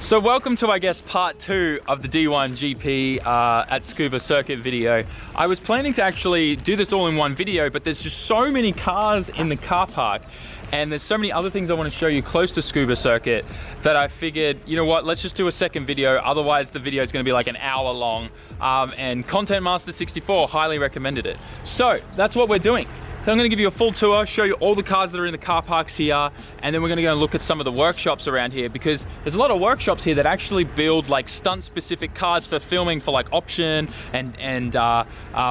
So welcome to, I guess, part 2 of the D1GP at Tsukuba Circuit video. I was planning to actually do this all in one video, but there's just so many cars in the car park, and there's so many other things I want to show you close to Tsukuba Circuit that I figured, you know what, let's just do a second video, otherwise the video is going to be like an hour long, and Content Master 64 highly recommended it. So that's what we're doing. So I'm going to give you a full tour, show you all the cars that are in the car parks here, and then we're going to go and look at some of the workshops around here, because there's a lot of workshops here that actually build like stunt specific cars for filming for like option and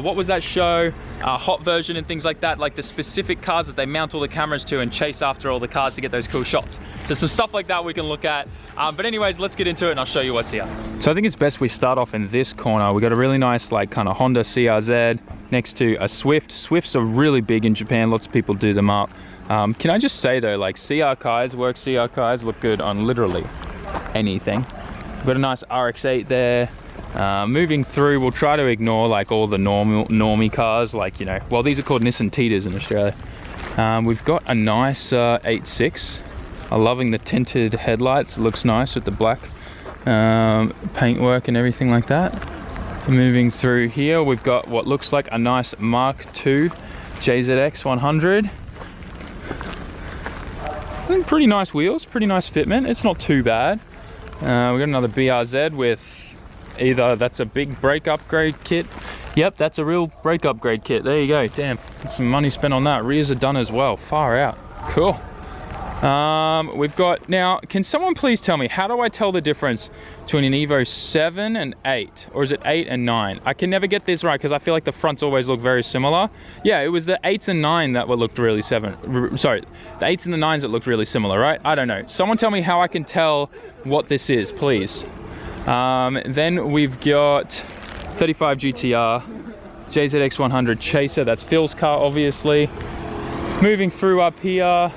what was that show, hot version and things like that, like the specific cars that they mount all the cameras to and chase after all the cars to get those cool shots. So some stuff like that we can look at. But anyways, let's get into it and I'll show you what's here. So I think it's best we start off in this corner. We got a really nice like kind of Honda CRZ next to a Swift. Swifts are really big in Japan, lots of people do them up. Can I just say though, like CR cars look good on literally anything. We've got a nice RX-8 there. Moving through, we'll try to ignore like all the normie cars, like, you know, well, these are called Nissan Steageas in Australia. We've got a nice 8.6. I'm loving the tinted headlights. It looks nice with the black paintwork and everything like that. Moving through here, we've got what looks like a nice Mark II JZX 100. And pretty nice wheels, pretty nice fitment. It's not too bad. We've got another BRZ with either that's a big brake upgrade kit. Yep, that's a real brake upgrade kit. There you go. Damn, some money spent on that. Rears are done as well. Far out. Cool. We've got, now, can someone please tell me, how do I tell the difference between an Evo 7 and 8? Or is it 8 and 9? I can never get this right because I feel like the fronts always look very similar. Yeah, it was the 8s and 9 that looked really the 8s and the 9s that looked really similar, right? I don't know. Someone tell me how I can tell what this is, please. Then we've got 35 GTR, JZX 100 Chaser, that's Phil's car, obviously. Moving through up here,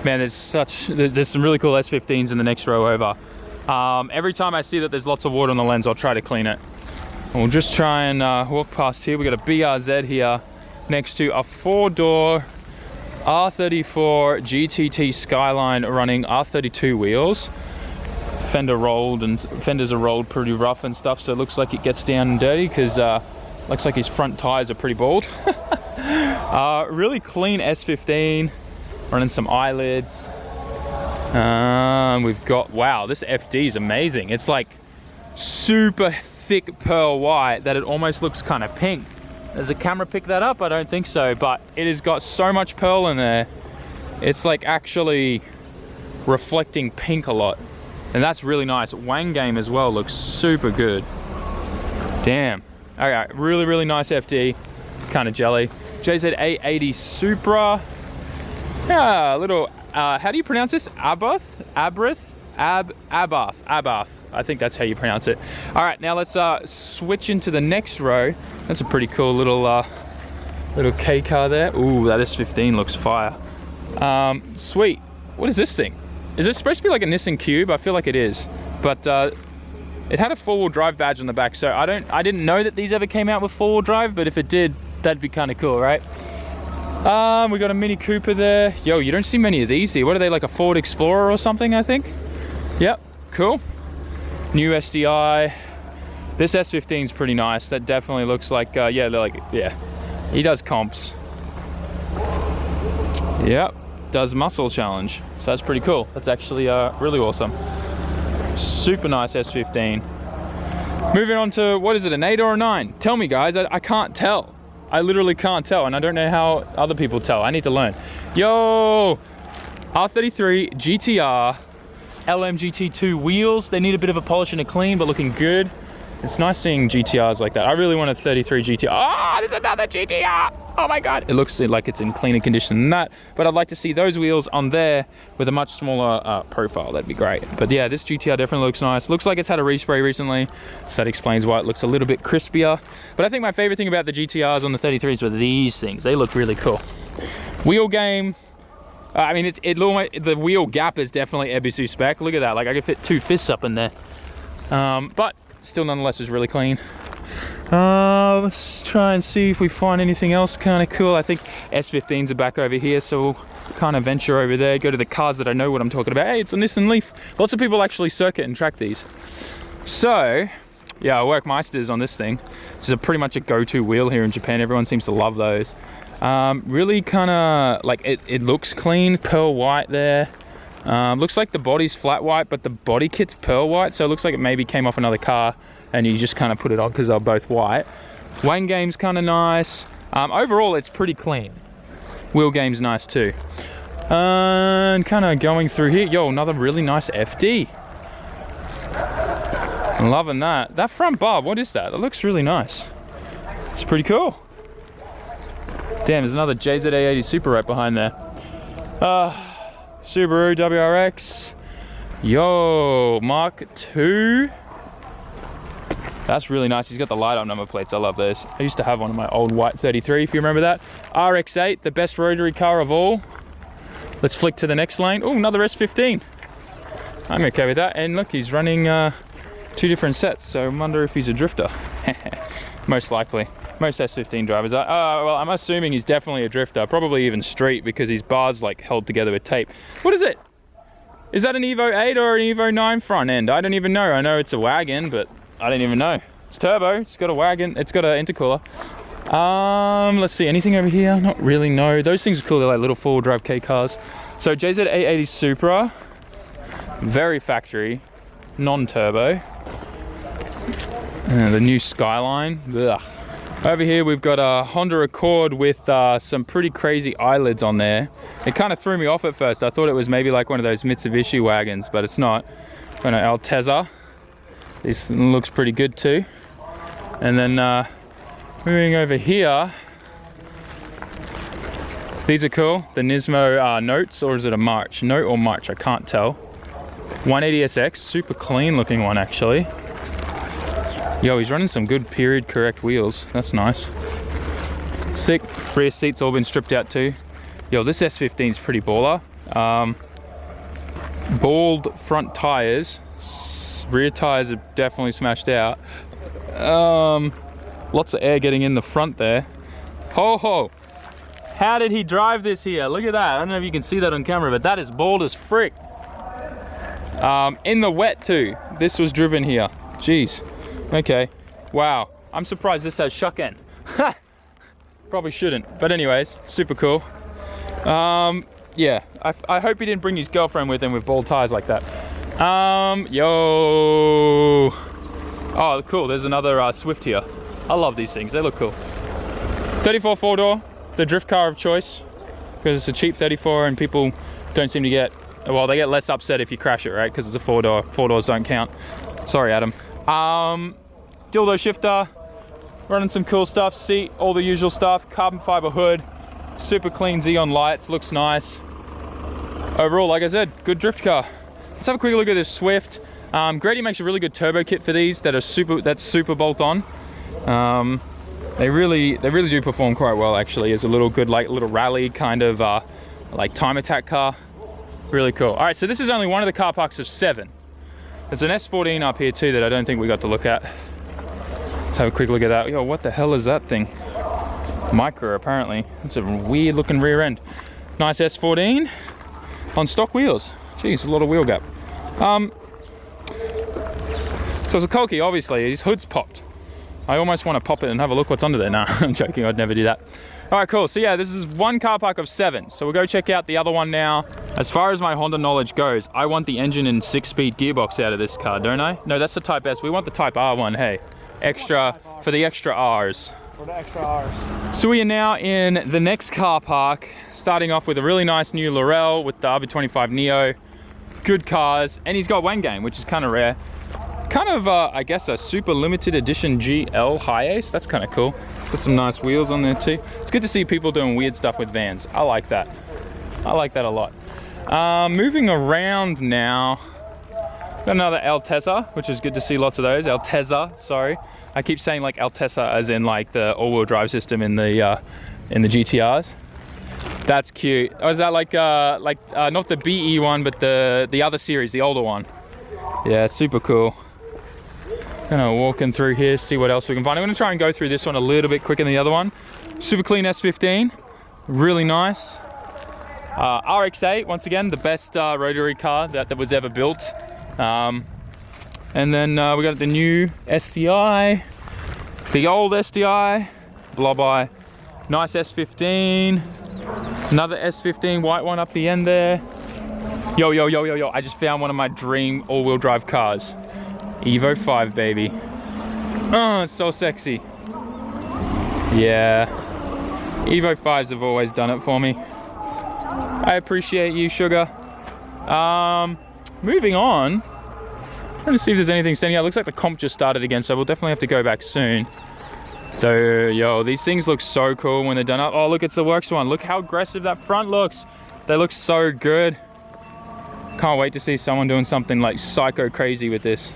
man, there's some really cool S15s in the next row over. Every time I see that there's lots of water on the lens, I'll try to clean it. And we'll just try and walk past here. We got a BRZ here next to a 4-door R34 GTT Skyline running R32 wheels. Fenders are rolled pretty rough and stuff, so it looks like it gets down and dirty because looks like his front tires are pretty bald. Really clean S15. Running some eyelids. We've got, wow, this FD is amazing. It's like super thick pearl white that it almost looks kind of pink. Does the camera pick that up? I don't think so, but it has got so much pearl in there. It's like actually reflecting pink a lot. And that's really nice. Wang game as well looks super good. Damn. Okay, really, really nice FD. Kind of jelly. JZ880 Supra. Yeah, a little, how do you pronounce this? Abath? Abath. I think that's how you pronounce it. All right, now let's switch into the next row. That's a pretty cool little K car there. Ooh, that S15 looks fire. Sweet. What is this thing? Is this supposed to be like a Nissan Cube? I feel like it is, but it had a 4-wheel drive badge on the back, so I didn't know that these ever came out with 4-wheel drive, but if it did, that'd be kind of cool, right? We got a Mini Cooper there. Yo, you don't see many of these here. What are they, like a Ford Explorer or something, I think? Yep, cool. New SDI. This S15 is pretty nice. That definitely looks like, yeah, he does comps. Yep, does muscle challenge. So that's pretty cool. That's actually really awesome. Super nice S15. Moving on to, what is it, an 8 or a 9? Tell me, guys, I can't tell. I literally can't tell, and I don't know how other people tell. I need to learn. Yo, R33 GTR LMGT2 wheels. They need a bit of a polish and a clean, but looking good. It's nice seeing GTRs like that. I really want a 33 GTR. Ah, there's another GTR. Oh my God. It looks like it's in cleaner condition than that, but I'd like to see those wheels on there with a much smaller profile. That'd be great. But yeah, this GTR definitely looks nice. Looks like it's had a respray recently, so that explains why it looks a little bit crispier. But I think my favorite thing about the GTRs on the 33s were these things. They look really cool. Wheel game. I mean, the wheel gap is definitely Ebisu spec. Look at that. Like I could fit 2 fists up in there. But still nonetheless is really clean. Let's try and see if we find anything else kind of cool. I think S15s are back over here, so we'll kind of venture over there, go to the cars that I know what I'm talking about. Hey, it's a Nissan Leaf. Lots of people actually circuit and track these. So, yeah, Workmeister's on this thing, which is pretty much a go-to wheel here in Japan. Everyone seems to love those. Really kind of, like, it looks clean, pearl white there. Looks like the body's flat white, but the body kit's pearl white, so it looks like it maybe came off another car and you just kind of put it on because they're both white. Wang game's kind of nice. Overall, it's pretty clean. Wheel game's nice too. And kind of going through here, yo, another really nice FD. I'm loving that. That front bar, what is that? That looks really nice. It's pretty cool. Damn, there's another JZA80 Super right behind there. Subaru WRX. Yo, Mark II. That's really nice. He's got the light up number plates. I love those. I used to have one of my old white 33, if you remember that. RX-8, the best rotary car of all. Let's flick to the next lane. Oh, another S15. I'm okay with that. And look, he's running 2 different sets, so I wonder if he's a drifter. Most likely. Most S15 drivers are. Well, I'm assuming he's definitely a drifter, probably even street, because his bar's like held together with tape. What is it? Is that an Evo 8 or an Evo 9 front end? I don't even know. I know it's a wagon, but I don't even know. It's turbo, it's got a wagon, it's got an intercooler. Let's see, anything over here? Not really, no. Those things are cool, they're like little 4-wheel drive K cars. So JZ880 Supra, very factory, non-turbo. The new Skyline, ugh. Over here we've got a Honda Accord with some pretty crazy eyelids on there. It kind of threw me off at first. I thought it was maybe like one of those Mitsubishi wagons, but it's not. Got an Altezza. This looks pretty good too. And then moving over here, these are cool. The Nismo Notes, or is it a March? Note or March, I can't tell. 180SX, super clean looking one actually. Yo, he's running some good period correct wheels. That's nice. Sick. Rear seats all been stripped out too. Yo, this S15 is pretty baller. Bald front tires. Rear tires are definitely smashed out. Lots of air getting in the front there. Ho ho! How did he drive this here? Look at that. I don't know if you can see that on camera, but that is bald as frick. In the wet too. This was driven here. Jeez. Okay. Wow. I'm surprised this has shuck end. Probably shouldn't. But anyways, super cool. Yeah. I hope he didn't bring his girlfriend with him with bald tires like that. Yo. Oh, cool. There's another Swift here. I love these things. They look cool. 34 4-door, the drift car of choice, because it's a cheap 34 and people don't seem to get, well, they get less upset if you crash it, right? Because it's a 4-door. 4-doors don't count. Sorry, Adam. Dildo shifter, running some cool stuff. Seat, all the usual stuff. Carbon fiber hood, super clean Xeon lights. Looks nice. Overall, like I said, good drift car. Let's have a quick look at this Swift. Grady makes a really good turbo kit for these that's super bolt on. They really do perform quite well actually as a little good like little rally kind of like time attack car. Really cool. All right, so this is only one of the car parks of 7. There's an S14 up here too that I don't think we got to look at. Let's have a quick look at that. Yo, what the hell is that thing? Micro apparently. It's a weird looking rear end. Nice S14 on stock wheels. Jeez, a lot of wheel gap. So it's a Koki, obviously. His hood's popped. I almost want to pop it and have a look what's under there. Nah, I'm joking. I'd never do that. All right, cool. So yeah, this is one car park of 7. So we'll go check out the other one now. As far as my Honda knowledge goes, I want the engine and 6-speed gearbox out of this car, don't I? No, that's the Type S. We want the Type R one, hey. Extra, for the extra Rs. For the extra Rs. So we are now in the next car park, starting off with a really nice new Laurel with the RB25 Neo. Good cars, and he's got Wang Game, which is kind of rare. Kind of, I guess, a super limited edition GL High Ace. That's kind of cool. Got some nice wheels on there too. It's good to see people doing weird stuff with vans. I like that. I like that a lot. Moving around now. Got another Altezza, which is good to see lots of those. Altezza, sorry. I keep saying like Altezza as in like the all-wheel drive system in the GTRs. That's cute. Oh, is that like not the BE one, but the other series, the older one? Yeah, super cool. Gonna walk in through here, see what else we can find. I'm gonna try and go through this one a little bit quicker than the other one. Super clean S15, really nice. RX-8, once again, the best rotary car that was ever built. And then we got the new STI, the old STI, blah blah. Nice S15, another S15 white one up the end there. Yo, I just found one of my dream all-wheel drive cars. Evo 5, baby. Oh, it's so sexy. Yeah. Evo 5s have always done it for me. I appreciate you, sugar. Moving on. Trying to see if there's anything standing out. Looks like the comp just started again, so we'll definitely have to go back soon. Though, yo, these things look so cool when they're done up. Oh, look, it's the works one. Look how aggressive that front looks. They look so good. Can't wait to see someone doing something like psycho crazy with this.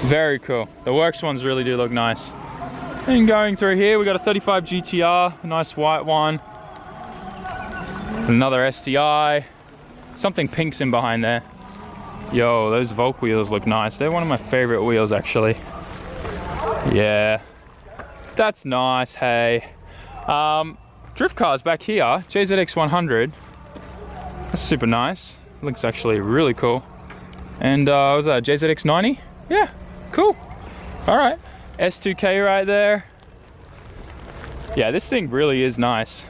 Very cool. The works ones really do look nice. And going through here, we got a 35 GTR, a nice white one. Another STI. Something pink's in behind there. Yo, those Volk wheels look nice. They're one of my favorite wheels, actually. Yeah. That's nice, hey. Drift cars back here, JZX 100. That's super nice. Looks actually really cool. And what was that, JZX 90? Yeah, cool. All right, S2K right there. Yeah, this thing really is nice.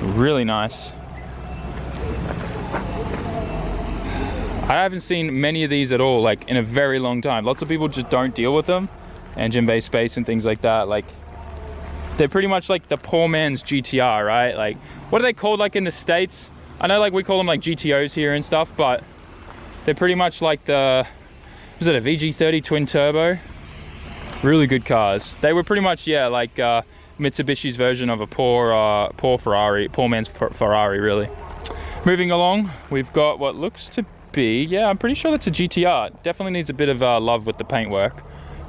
Really nice. I haven't seen many of these at all, like in a very long time. Lots of people just don't deal with them. Engine-based space and things like that. Like, they're pretty much like the poor man's GTR, right? Like, what are they called like in the States? I know like we call them like GTOs here and stuff, but they're pretty much like the, was it a VG30 twin turbo? Really good cars. They were pretty much, yeah, like Mitsubishi's version of a poor Ferrari, poor man's Ferrari, really. Moving along, we've got what looks to be, yeah, I'm pretty sure that's a GTR. Definitely needs a bit of love with the paintwork.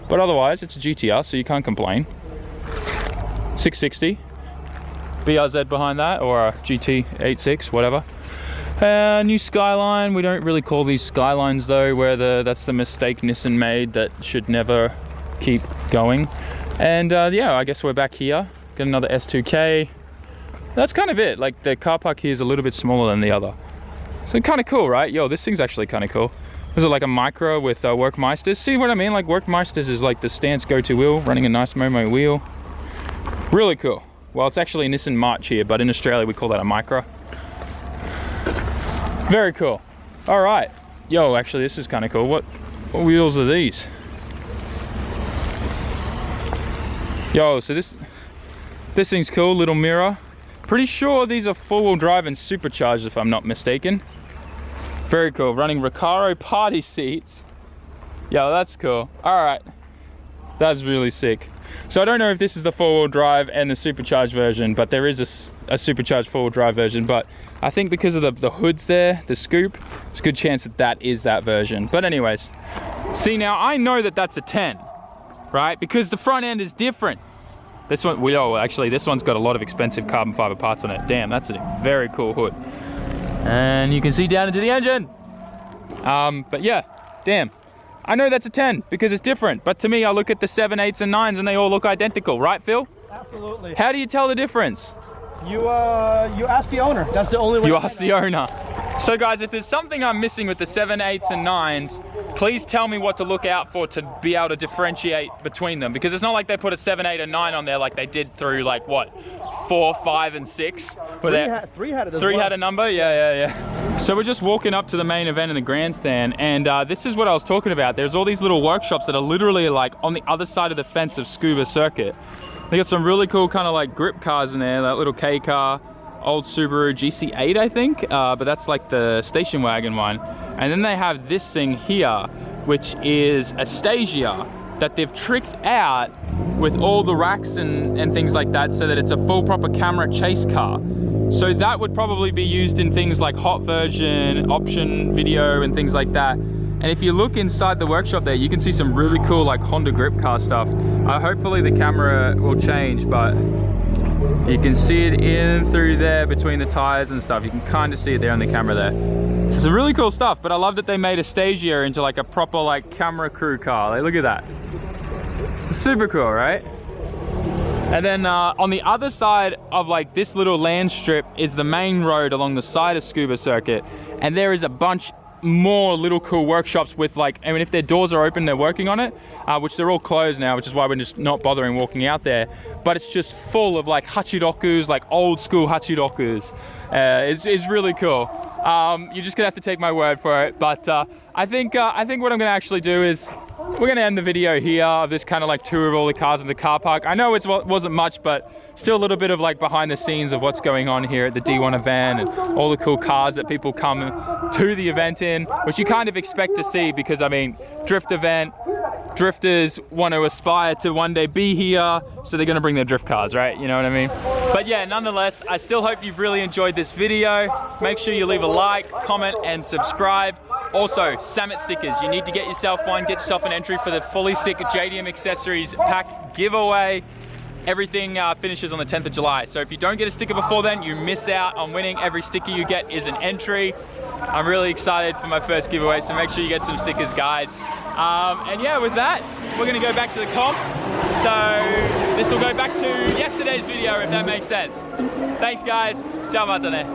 But otherwise, it's a GTR, so you can't complain. 660. BRZ behind that, or a GT86, whatever. New Skyline. We don't really call these Skylines, though, where that's the mistake Nissan made that should never keep going. And yeah, I guess we're back here. Got another S2K. That's kind of it. Like, the car park here is a little bit smaller than the other. So kind of cool, right? Yo, this thing's actually kind of cool. Is it like a micro with Workmeisters? See what I mean? Like, Workmeisters is like the stance go-to wheel, running a nice Momo wheel. Really cool. Well, it's actually a Nissan March here, but in Australia we call that a micro. Very cool. All right. Yo, actually this is kind of cool. What wheels are these? Yo, so this thing's cool, little mirror. Pretty sure these are four-wheel drive and supercharged, if I'm not mistaken. Very cool. Running Recaro party seats. Yo, that's cool. All right. That's really sick. So I don't know if this is the four-wheel drive and the supercharged version, but there is a supercharged four-wheel drive version. But I think because of the hoods there, the scoop, there's a good chance that that is that version. But anyways, see, now I know that that's a 10, right? Because the front end is different. This one, well, actually, this one's got a lot of expensive carbon fiber parts on it. Damn, that's a very cool hood. And you can see down into the engine. But yeah, damn. I know that's a 10 because it's different. But to me, I look at the 7, 8s, and 9s and they all look identical, right, Phil? Absolutely. How do you tell the difference? You ask the owner. That's the only way. You ask the owner. So guys, if there's something I'm missing with the 7, 8s, and 9s, please tell me what to look out for to be able to differentiate between them. Because it's not like they put a 7, 8, and 9 on there like they did through like what? 4, 5, and 6. Three had it as Three well. had a number? Yeah. So we're just walking up to the main event in the grandstand, and this is what I was talking about. There's all these little workshops that are literally like on the other side of the fence of Tsukuba Circuit. They got some really cool kind of like grip cars in there, that little K car, old Subaru GC8, I think, but that's like the station wagon one. And then they have this thing here, which is a Stagea that they've tricked out with all the racks and things like that, so that it's a full proper camera chase car. So that would probably be used in things like hot version, option video, and things like that. And if you look inside the workshop there, you can see some really cool like Honda grip car stuff. Hopefully the camera will change, but you can see it in through there between the tires and stuff. You can kind of see it there on the camera there. So some really cool stuff, but I love that they made a Stagea into like a proper like camera crew car. Like, look at that. Super cool, right? And then on the other side of like this little land strip is the main road along the side of Tsukuba Circuit. And there is a bunch more little cool workshops with like, I mean, if their doors are open, they're working on it, which they're all closed now, which is why we're just not bothering walking out there. But it's just full of like hachirokus, like old school hachirokus. It's really cool. You're just gonna have to take my word for it. But I think what I'm gonna actually do is we're gonna end the video here of this kind of like tour of all the cars in the car park. I know it wasn't much, but still a little bit of like behind the scenes of what's going on here at the D1 event and all the cool cars that people come to the event in, which you kind of expect to see because, I mean, drift event, drifters want to aspire to one day be here, so they're going to bring their drift cars, right? You know what I mean? But yeah, nonetheless, I still hope you've really enjoyed this video. Make sure you leave a like, comment, and subscribe. Also, SAMMIT stickers. You need to get yourself one. Get yourself an entry for the fully sick JDM accessories pack giveaway. Everything finishes on the 10th of July. So if you don't get a sticker before then, you miss out on winning. Every sticker you get is an entry. I'm really excited for my first giveaway, so make sure you get some stickers, guys. And yeah, with that, we're gonna go back to the comp. So this will go back to yesterday's video, if that makes sense. Thanks, guys. Ciao, matane.